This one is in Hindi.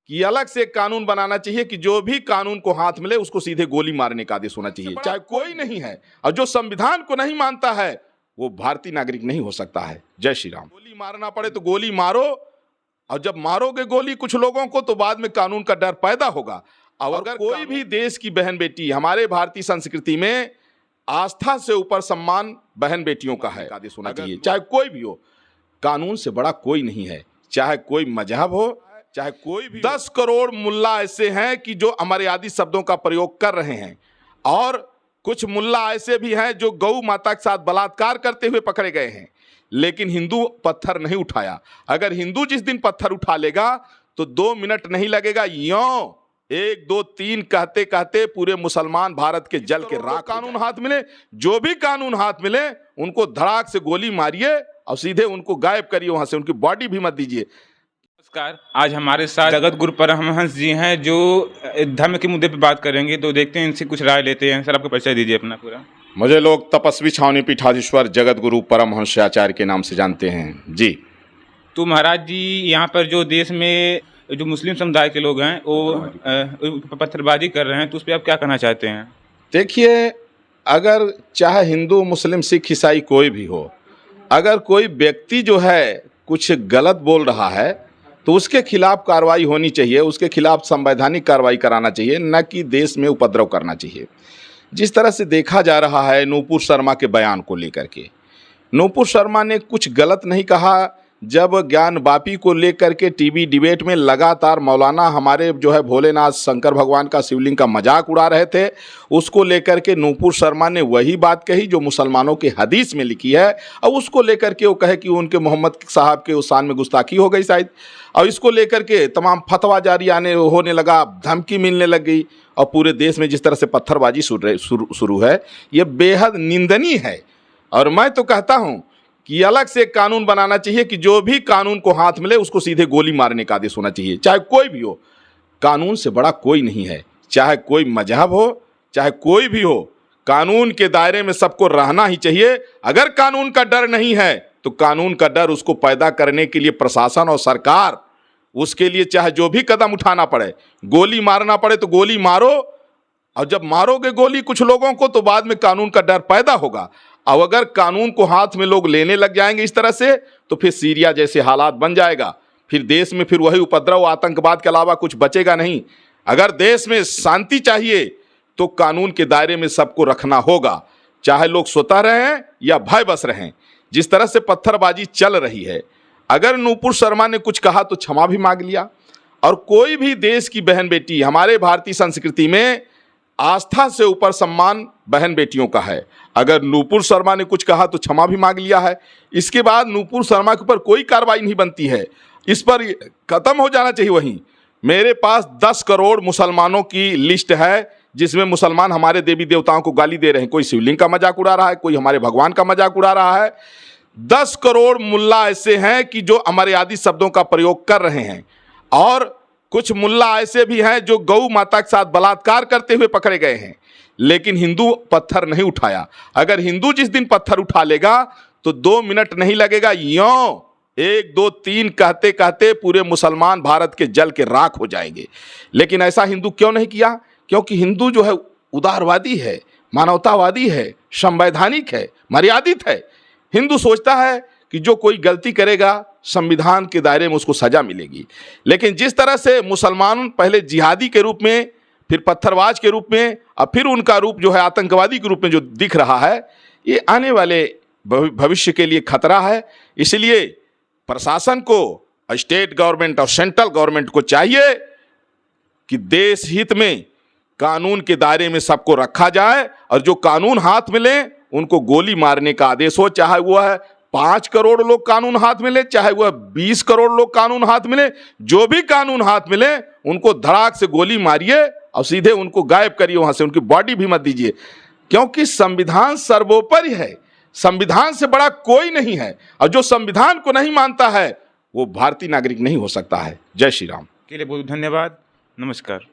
कि अलग से एक कानून बनाना चाहिए कि जो भी कानून को हाथ मिले उसको सीधे गोली मारने का आदेश होना चाहिए, चाहे कोई नहीं है। और जो संविधान को नहीं मानता है वो भारतीय नागरिक नहीं हो सकता है। जय श्री राम। गोली मारना पड़े तो गोली मारो, और जब मारोगे गोली कुछ लोगों को तो बाद में कानून का डर पैदा होगा। और अगर कोई भी देश की बहन बेटी, हमारे भारतीय संस्कृति में आस्था से ऊपर सम्मान बहन बेटियों का है, आदेश होना चाहिए, चाहे कोई भी हो। कानून से बड़ा कोई नहीं है, चाहे कोई मजहब हो, चाहे कोई भी। 10 करोड़ मुल्ला ऐसे हैं कि जो अमर्यादित शब्दों का प्रयोग कर रहे हैं, और कुछ मुल्ला ऐसे भी हैं जो गौ माता के साथ बलात्कार करते हुए पकड़े गए हैं, लेकिन हिंदू पत्थर नहीं उठाया। अगर हिंदू जिस दिन पत्थर उठा लेगा तो 2 मिनट नहीं लगेगा, यों 1 2 3 कहते कहते पूरे मुसलमान भारत के जल के राख। कानून हाथ मिले, जो भी कानून हाथ मिले उनको धड़ाक से गोली मारिए और सीधे उनको गायब करिए, वहां से उनकी बॉडी भी मत दीजिए। नमस्कार, आज हमारे साथ जगत गुरु परमहंस जी हैं जो धर्म के मुद्दे पे बात करेंगे, तो देखते हैं इनसे कुछ राय लेते हैं। सर, आपका परिचय दीजिए अपना पूरा। मुझे लोग तपस्वी छावनी पीठाधीश्वर जगत गुरु परमहंस आचार्य के नाम से जानते हैं जी। तो महाराज जी, यहाँ पर जो देश में जो मुस्लिम समुदाय के लोग हैं वो पत्थरबाजी कर रहे हैं, तो उस पर आप क्या कहना चाहते हैं? देखिए, अगर चाहे हिंदू मुस्लिम सिख ईसाई कोई भी हो, अगर कोई व्यक्ति जो है कुछ गलत बोल रहा है तो उसके खिलाफ कार्रवाई होनी चाहिए, उसके खिलाफ संवैधानिक कार्रवाई कराना चाहिए, न कि देश में उपद्रव करना चाहिए। जिस तरह से देखा जा रहा है नूपुर शर्मा के बयान को लेकर के, नूपुर शर्मा ने कुछ गलत नहीं कहा। जब ज्ञान वापी को लेकर के टीवी डिबेट में लगातार मौलाना हमारे जो है भोलेनाथ शंकर भगवान का शिवलिंग का मजाक उड़ा रहे थे, उसको लेकर के नूपुर शर्मा ने वही बात कही जो मुसलमानों के हदीस में लिखी है, और उसको लेकर के वो कहे कि उनके मोहम्मद साहब के उस शान में गुस्ताखी हो गई शायद, और इसको लेकर के तमाम फतवा जारी होने लगा, धमकी मिलने लग गई, और पूरे देश में जिस तरह से पत्थरबाजी शुरू है ये बेहद निंदनीय है। और मैं तो कहता हूँ कि अलग से एक कानून बनाना चाहिए कि जो भी कानून को हाथ मिले उसको सीधे गोली मारने का आदेश होना चाहिए, चाहे कोई भी हो। कानून से बड़ा कोई नहीं है, चाहे कोई मजहब हो, चाहे कोई भी हो। कानून के दायरे में सबको रहना ही चाहिए। अगर कानून का डर नहीं है तो कानून का डर उसको पैदा करने के लिए प्रशासन और सरकार, उसके लिए चाहे जो भी कदम उठाना पड़े, गोली मारना पड़े तो गोली मारो, और जब मारोगे गोली कुछ लोगों को तो बाद में कानून का डर पैदा होगा। और अगर कानून को हाथ में लोग लेने लग जाएंगे इस तरह से तो फिर सीरिया जैसे हालात बन जाएगा, फिर देश में फिर वही उपद्रव आतंकवाद के अलावा कुछ बचेगा नहीं। अगर देश में शांति चाहिए तो कानून के दायरे में सबको रखना होगा, चाहे लोग स्वतः रहें या भय बस रहें। जिस तरह से पत्थरबाजी चल रही है, अगर नूपुर शर्मा ने कुछ कहा तो क्षमा भी मांग लिया। और कोई भी देश की बहन बेटी, हमारे भारतीय संस्कृति में आस्था से ऊपर सम्मान बहन बेटियों का है। अगर नूपुर शर्मा ने कुछ कहा तो क्षमा भी मांग लिया है। इसके बाद नूपुर शर्मा के ऊपर कोई कार्रवाई नहीं बनती है, इस पर खत्म हो जाना चाहिए। वहीं मेरे पास 10 करोड़ मुसलमानों की लिस्ट है जिसमें मुसलमान हमारे देवी देवताओं को गाली दे रहे हैं, कोई शिवलिंग का मजाक उड़ा रहा है, कोई हमारे भगवान का मजाक उड़ा रहा है। 10 करोड़ मुल्ला ऐसे हैं कि जो अमर्यादित शब्दों का प्रयोग कर रहे हैं, और कुछ मुल्ला ऐसे भी हैं जो गौ माता के साथ बलात्कार करते हुए पकड़े गए हैं, लेकिन हिंदू पत्थर नहीं उठाया। अगर हिंदू जिस दिन पत्थर उठा लेगा तो 2 मिनट नहीं लगेगा, यों 1 2 3 कहते कहते पूरे मुसलमान भारत के जल के राख हो जाएंगे। लेकिन ऐसा हिंदू क्यों नहीं किया? क्योंकि हिंदू जो है उदारवादी है, मानवतावादी है, संवैधानिक है, मर्यादित है। हिंदू सोचता है कि जो कोई गलती करेगा संविधान के दायरे में उसको सजा मिलेगी। लेकिन जिस तरह से मुसलमान पहले जिहादी के रूप में, फिर पत्थरबाज के रूप में, और फिर उनका रूप जो है आतंकवादी के रूप में जो दिख रहा है, ये आने वाले भविष्य के लिए खतरा है। इसलिए प्रशासन को, स्टेट गवर्नमेंट और सेंट्रल गवर्नमेंट को चाहिए कि देश हित में कानून के दायरे में सबको रखा जाए, और जो कानून हाथ मिले उनको गोली मारने का आदेश हो, चाहे वो है 5 करोड़ लोग कानून हाथ मिले, चाहे वह 20 करोड़ लोग कानून हाथ मिले। जो भी कानून हाथ मिले उनको धड़ाक से गोली मारिए और सीधे उनको गायब करिए, वहां से उनकी बॉडी भी मत दीजिए। क्योंकि संविधान सर्वोपरि है, संविधान से बड़ा कोई नहीं है, और जो संविधान को नहीं मानता है वो भारतीय नागरिक नहीं हो सकता है। जय श्री राम। के लिए बहुत धन्यवाद, नमस्कार।